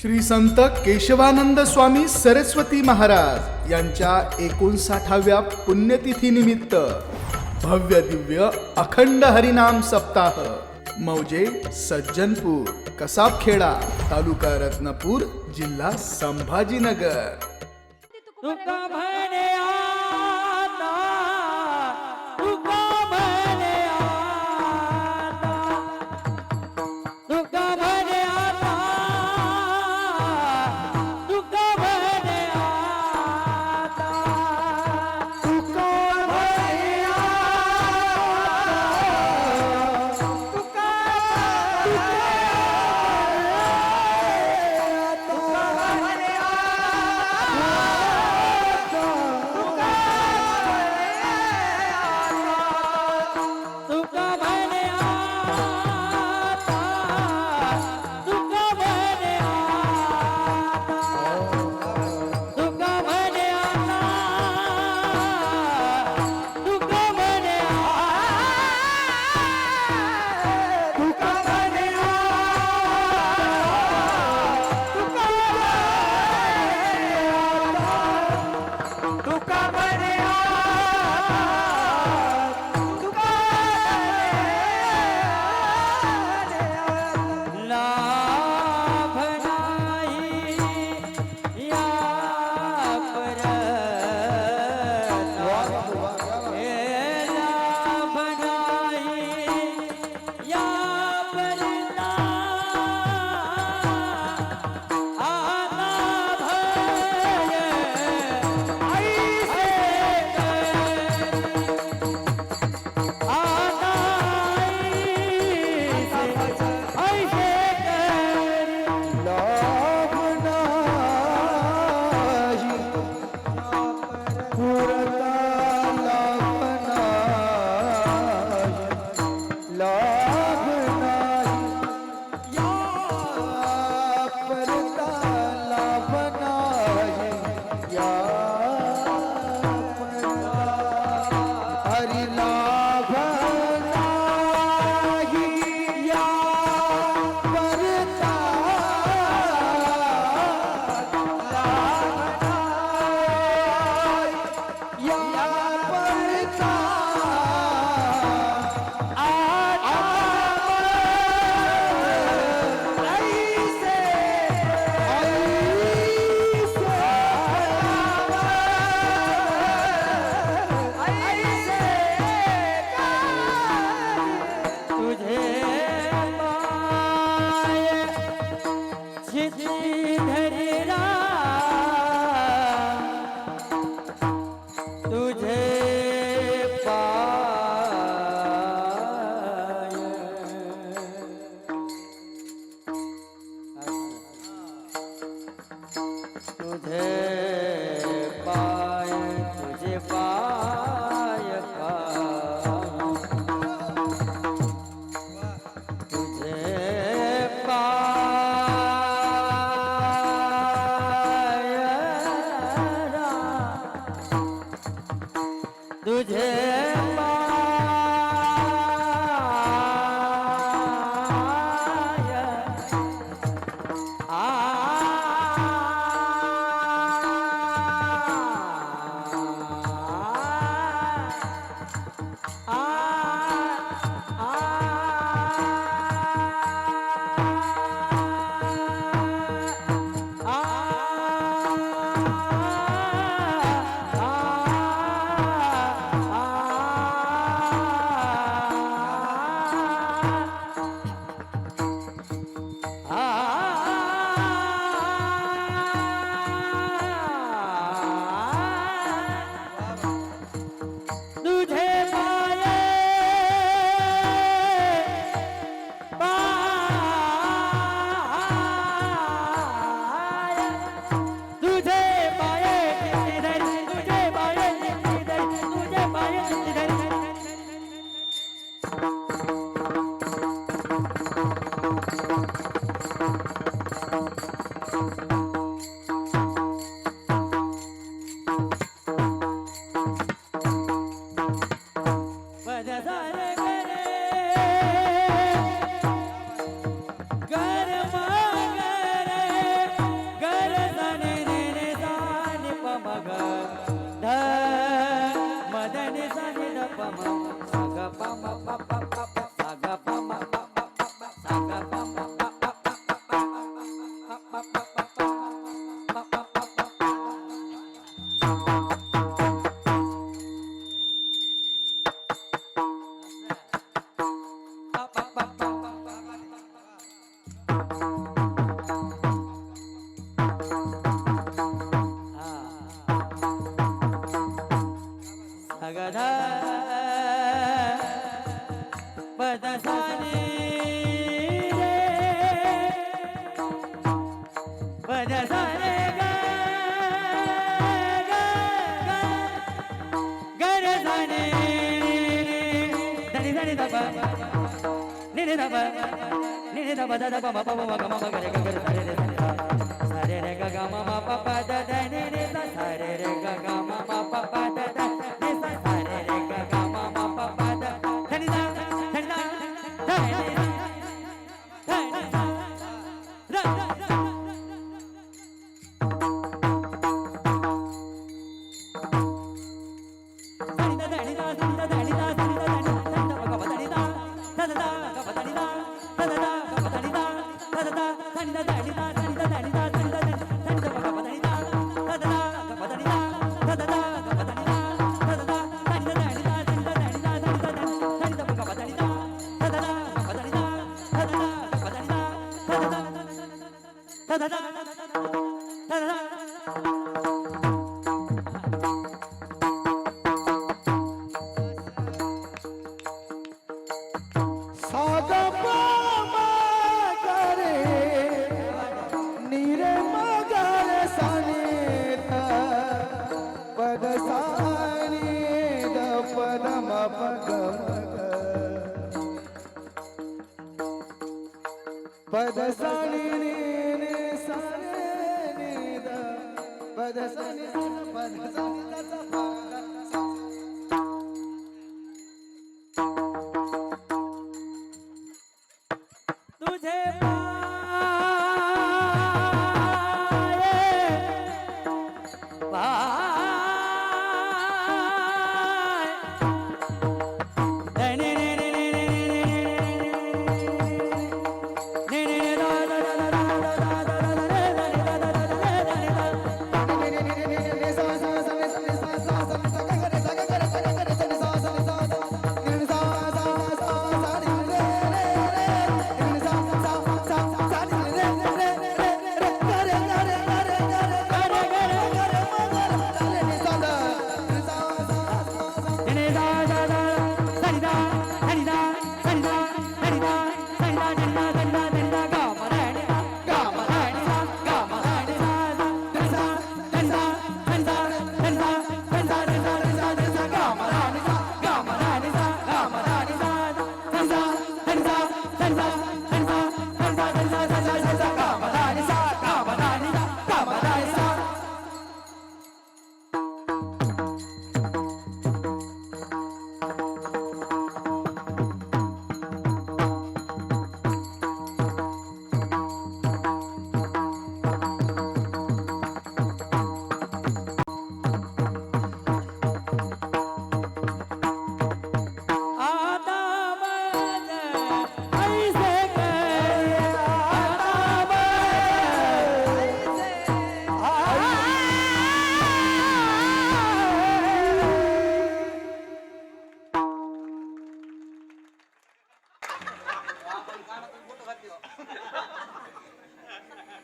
श्री संत केशवानंद स्वामी सरस्वती महाराज यांच्या 59व्या पुण्यतिथी निमित्त भव्य दिव्य अखंड हरिनाम सप्ताह मौजे सज्जनपूर कसाबखेडा तालुका रत्नापूर जिल्हा संभाजीनगर। तुका म्हणे आता, तुका म्हणे आता, तुका म्हणे आता, तुका म्हणे आता, तुका म्हणे पद सा रे ग ग रे सा रे धनी धनी दा पा नि नि दा पा नि नि दा पा दा दा पा पा पा ग म ग रे ग रे सा रे रे सा रे रे ग ग म म प प द द नि नि सा सा रे रे ग ग म म प प द द नि सा सा रे रे ग ग म म प प द धनी दा धनी दा धनी दा धनी दा रा रा पद सानी ने सा रे द पद सानी पद सानी दा सा पा तुझे पाए धनी रे रे रे रे रे रे रे दा दा दा दा दा दा दा रे दा रे दा दा दा रे दा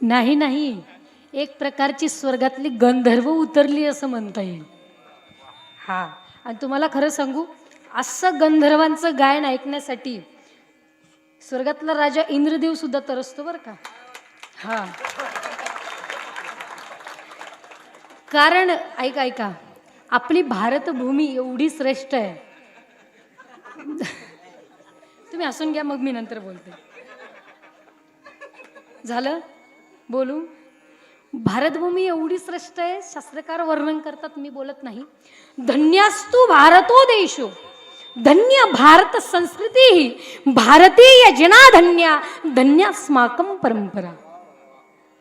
नाही नाही, एक प्रकारची स्वर्गातली गंधर्व उतरली असं म्हणता येईल. हा, आणि तुम्हाला खरं सांगू, असं गंधर्वांचं गायन ऐकण्यासाठी स्वर्गातला राजा इंद्रदेव सुद्धा तरसतो बरं का. हा, कारण ऐका ऐका, आपली भारतभूमी एवढी श्रेष्ठ आहे. तुम्ही हसून घ्या, मग मी नंतर बोलते. झालं बोलू. भारतभूमी एवढी श्रेष्ठ आहे, शास्त्रकार वर्णन करतात, मी बोलत नाही. धन्यास्तु भारतो देशो, धन्य भारत संस्कृती, भारतीय जना धन्या, धन्यास्माकं परंपरा.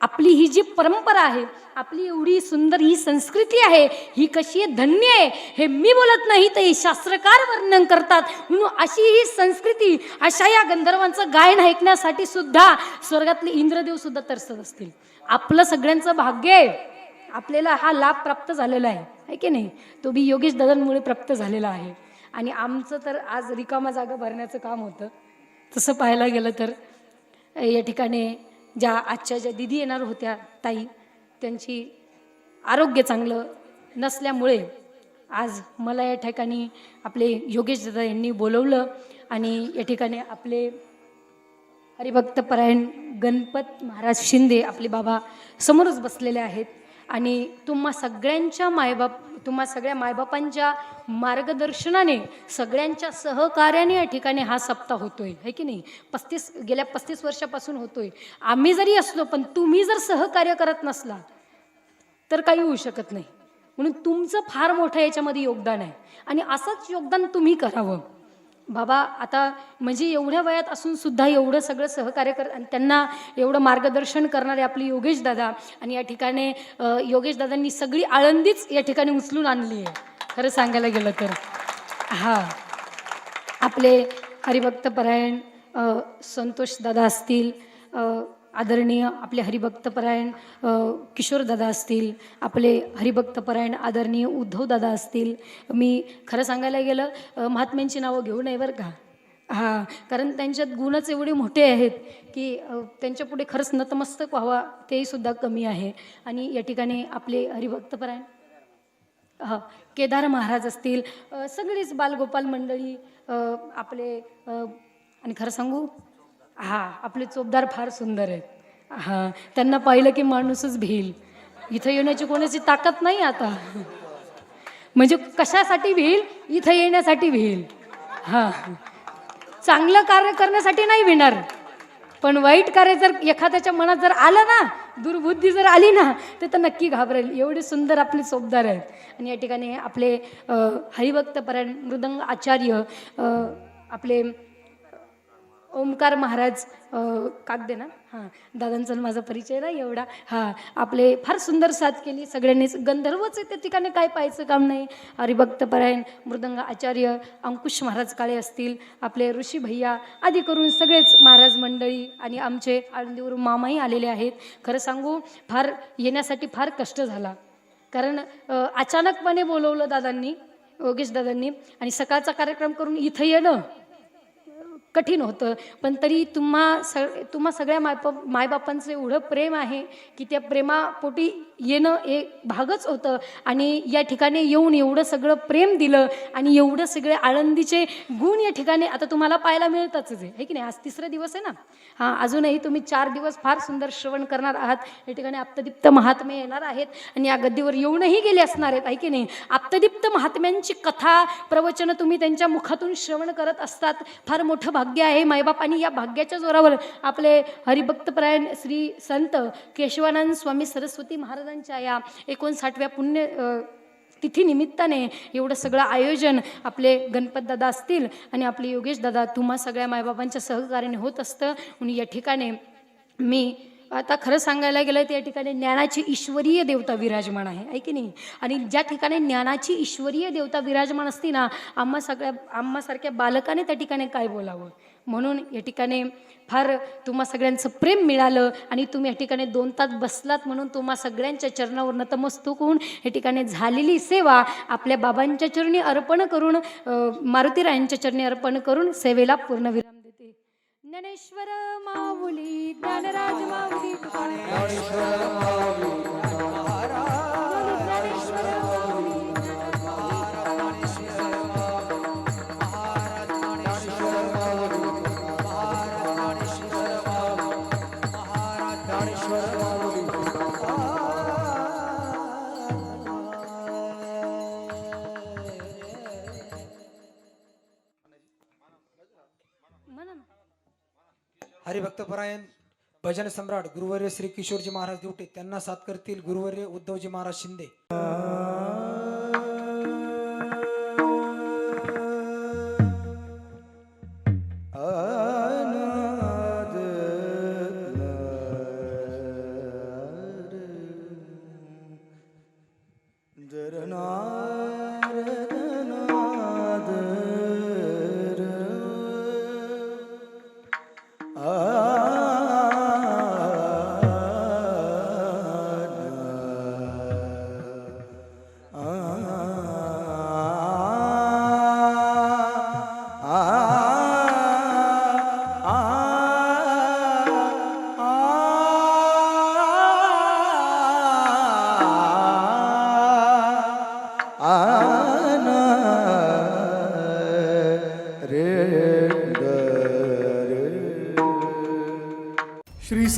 आपली ही जी परंपरा आहे, आपली एवढी सुंदर ही संस्कृती आहे, ही कशी आहे, धन्य आहे. हे मी बोलत नाही, तर हे शास्त्रकार वर्णन करतात. म्हणून अशी ही संस्कृती, अशा या गंधर्वांचं गायन ऐकण्यासाठी सुद्धा स्वर्गातले इंद्रदेव सुद्धा तरसत असतील. आपलं सगळ्यांचं भाग्य आहे, आपल्याला हा लाभ प्राप्त झालेला आहे की नाही. तो बी योगेश दादांमुळे प्राप्त झालेला आहे. आणि आमचं तर आज रिकामा जागा भरण्याचं काम होतं. तसं पाहायला गेलं तर या ठिकाणी ज्या आजच्या ज्या दिदी येणार होत्या ताई, त्यांची आरोग्य चांगलं नसल्यामुळे आज मला या ठिकाणी आपले योगेश दादा यांनी बोलवलं. आणि या ठिकाणी आपले हरिभक्तपरायण गणपत महाराज शिंदे आपले बाबा समोरच बसलेले आहेत आणि तुम्हा सगळ्या मायबापांच्या मार्गदर्शनाने सगळ्यांच्या सहकार्याने या ठिकाणी हा सप्ताह होतोय है की नाही. गेल्या 35 वर्षापासून होतोय. आम्ही जरी असलो पण तुम्ही जर सहकार्य करत नसला तर काही होऊ शकत नाही. म्हणून तुमचं फार मोठं याच्यामध्ये योगदान आहे आणि असंच योगदान तुम्ही करावं. बाबा आता म्हणजे एवढ्या वयात असून सुद्धा एवढं सगळं सहकार्य आणि त्यांना एवढं मार्गदर्शन करणारे आपले योगेश दादा आणि या ठिकाणी योगेश दादांनी सगळी आळंदीच या ठिकाणी उचलून आणली आहे खरं सांगायला गेलं तर. हां आपले हरिभक्तपरायण संतोष दादा असतील, आदरणीय आपले हरिभक्तपरायण किशोरदादा असतील, आपले हरिभक्तपरायण आदरणीय उद्धवदादा असतील. मी खरं सांगायला गेलं महात्म्यांची नावं घेऊ नये बरं का. हां कारण त्यांच्यात गुणच एवढे मोठे आहेत की त्यांच्यापुढे खरंच नतमस्तक व्हावा तेही सुद्धा कमी आहे. आणि या ठिकाणी आपले हरिभक्तपरायण केदार महाराज असतील, सगळीच बालगोपाल मंडळी आपले आणि खरं सांगू आपले चोपदार फार सुंदर आहेत. त्यांना पाहिलं की माणूसच भिईल. इथं येण्याची कोणाची ताकद नाही आता. म्हणजे कशासाठी भिईल? इथं येण्यासाठी भिईल. चांगलं कार्य करण्यासाठी नाही भिणार, पण वाईट कार्य जर एखाद्याच्या मनात जर आलं ना, दुर्बुद्धी जर आली ना, तर नक्की घाबरेल. एवढे सुंदर आपले चोपदार आहेत. आणि या ठिकाणी आपले हरिभक्तपरायण मृदंग आचार्य आपले ओमकार महाराज कागदे ना. दादांचा माझा परिचय नाही एवढा. आपले फार सुंदर साथ केली सगळ्यांनीच. गंधर्वच आहे त्या ठिकाणी, काय पाहायचं काम नाही. हरिभक्तपरायण मृदंग आचार्य अंकुश महाराज काळे असतील, आपले ऋषी भैया आदी करून सगळेच महाराज मंडळी आणि आमचे आळंदीवरून मामाही आलेले आहेत. खरं सांगू येण्यासाठी फार कष्ट झाला, कारण अचानकपणे बोलवलं दादांनी, योगेश दादांनी, आणि सकाळचा कार्यक्रम करून इथं येणं कठीण होतं. पण तरी तुम्हा सगळ्या मायबापांचं एवढं प्रेम आहे की त्या प्रेमापोटी येणं एक भागच होतं. आणि या ठिकाणी येऊन एवढं सगळं प्रेम दिलं आणि एवढं सगळे आळंदीचे गुण या ठिकाणी आता तुम्हाला पाहायला मिळतातच आहे की नाही. आज 3रा दिवस आहे ना. अजूनही तुम्ही 4 दिवस फार सुंदर श्रवण करणार आहात. या ठिकाणी आप्तदीप्त महात्मे येणार आहेत आणि या गद्दीवर येऊनही गेले असणार आहेत आहे की नाही. आप्तदीप्त महात्म्यांची कथा प्रवचनं तुम्ही त्यांच्या मुखातून श्रवण करत असतात. फार मोठं भाग्य आहे मायबाप. आणि या भाग्याच्या जोरावर आपले हरिभक्तपरायण श्री संत केशवानंद स्वामी सरस्वती महाराजांच्या या 59व्या पुण्य तिथी निमित्ताने एवढं सगळं आयोजन आपले गणपतदादा असतील आणि आपले योगेश दादा तुम्हा सगळ्या मायबापांच्या सहकार्याने होत असतं. म्हणून या ठिकाणी मी आता खरं सांगायला गेलं तर या ठिकाणी ज्ञानाची ईश्वरीय देवता विराजमान आहे की नाही. आणि ज्या ठिकाणी ज्ञानाची ईश्वरीय देवता विराजमान असते ना, आम्हासारख्या बालकाने त्या ठिकाणी काय बोलावं. म्हणून या ठिकाणी फार तुम्हा सगळ्यांचं प्रेम मिळालं आणि तुम्ही या ठिकाणी 2 तास बसलात, म्हणून तुम्हा सगळ्यांच्या चरणावर नतमस्तक होऊन या ठिकाणी झालेली सेवा आपल्या बाबांच्या चरणी अर्पण करून, मारुतीरायांच्या चरणी अर्पण करून सेवेला पूर्णविराम देते. ज्ञानेश्वर माऊली ज्ञानराज माऊली ज्ञानेश्वर माऊली हरिभक्तपरायण भजन सम्राट गुरुवर्य श्री किशोरजी महाराज दिवटे त्यांना साथ करतील गुरुवर्य उद्धवजी महाराज शिंदे.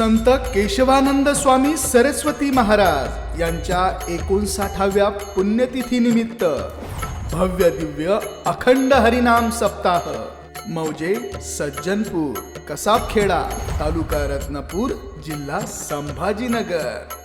संत केशवानंद स्वामी सरस्वती महाराज यांच्या 59व्या पुण्यतिथी निमित्त भव्य दिव्य अखंड हरिनाम सप्ताह मौजे सज्जनपूर कसाबखेडा तालुका रत्नापूर जिल्हा संभाजीनगर